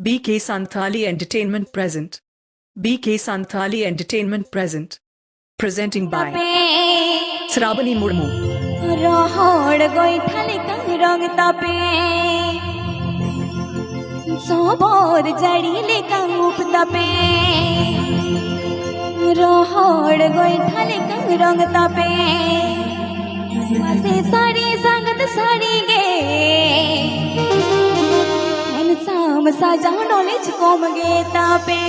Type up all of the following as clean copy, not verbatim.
BK Santhali Entertainment present. BK Santhali Entertainment present. Presenting by Srabani Murmu. Rohod goithale kang rong tape sobod jadile kang up tape Rohod goithale kang rong tape mase sari sangat sari ge sam saja knowledge kom ge tape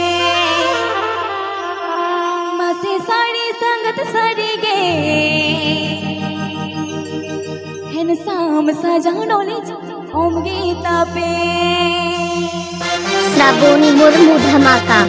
mase sari sangat sari ge sam saja knowledge om gita pe Shravani Murmu धमाका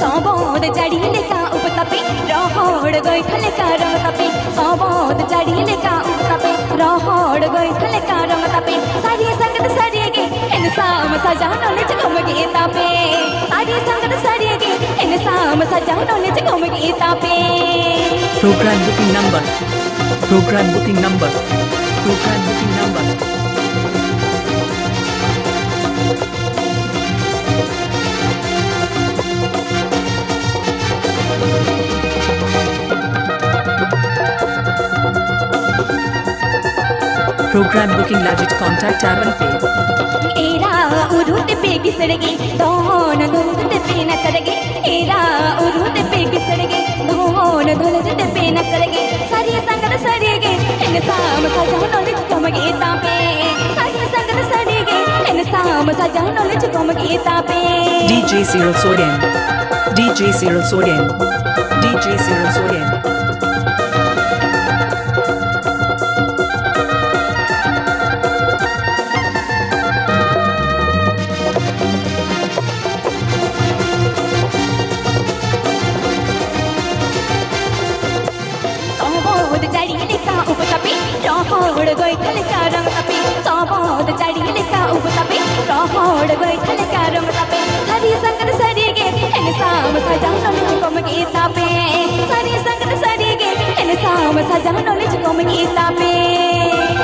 सबोद जड़ीले का उपतपे रोहड़ गोइठले का रंग तपे सबोद जड़ीले का उपतपे रोहड़ गोइठले का रंग तपे सारी संगत सारी गे इंसाम सजा नॉलेज कम गे तापे सारी संगत सारी गे इंसाम सजा नॉलेज कम गे तापे Program booking number. Program booking number. Program booking number. Program booking legit contact Aaron Pay. एरा उरुते पे किसड़गे दोन धुलते पे नचड़गे एरा उरुते पे किसड़गे दोन धुलते पे नचड़गे सारी संगत सरिगे इंसाम सजा नॉलेज कम गे तापे सारी संगत सरिगे इंसाम सजा नॉलेज कम गे तापे DJ Cyril Sodian. DJ Cyril Sodian. DJ Cyril Sodian. सबोद जड़ीले का उपतपे रोहड़ गोइठले का रंग तपे सबोद जड़ीले का उपतपे रोहड़ गोइठले का रंग तपे सारी संगत सरिगे इंसाम सजा नॉलेज कम गे तापे सारी संगत सरिगे इंसाम सजा नॉलेज कम गे तापे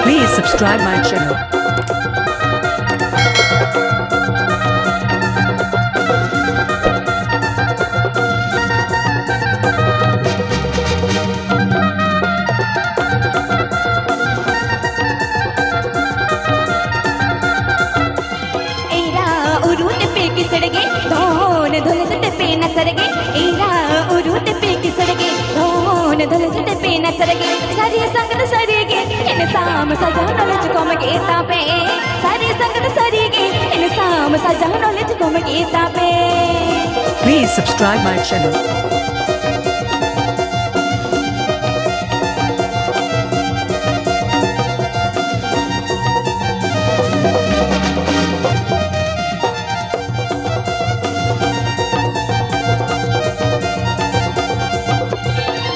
Please subscribe my channel. एरा उरुते पे किसड़गे दोन धुलते पे नचड़गे एरा उरुते पे किसड़गे दोन धुलते पे नचड़गे सारी संगत सरिगे इंसाम सजा नॉलेज कम गे तापे सारी संगत सरिगे इंसाम सजा नॉलेज कम गे तापे Please subscribe my channel.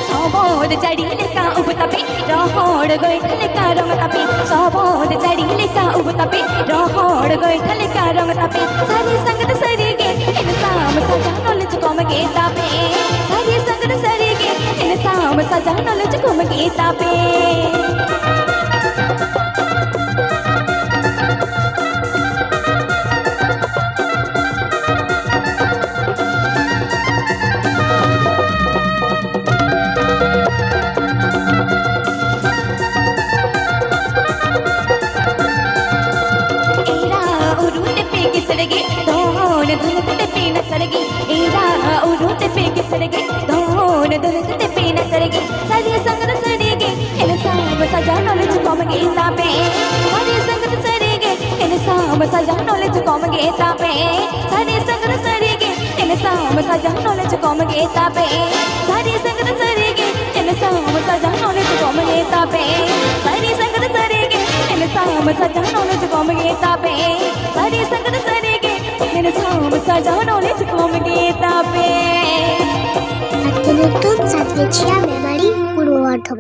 सबोद जड़ीले का उपतपे रोहड़ गोइठले का रंग तपे सबोद जड़ीले का उपतपे रोहड़ गोइठले का रंग तपे सारी संगत सरिगे इंसाम सजा नॉलेज कम गे तापे सारी संगत सरिगे इंसाम सजा नॉलेज कम गे तापे एरा उरुते पे किसड़गे दोन धुलते पे नचड़गे एरा उरुते पे किसड़गे दोन धुलते पे नचड़गे सारी संगत सरिगे इंसाम सजा नॉलेज कम गे तापे सारी संगत सरिगे इंसाम सजा नॉलेज कम गे तापे सारी संगत सरिगे इंसाम सजा नॉलेज कम गे तापे सारी संगत सरिगे इंसाम सजा नॉलेज कम गे तापे सारी संगत सरिगे इंसाम सजा नॉलेज कम गे तापे सारी संगत सरिगे इंसाम सजा नॉलेज कम गे तापे नতুন সাতগেছিয়া মেমারি পূর্ব বর্ধমান।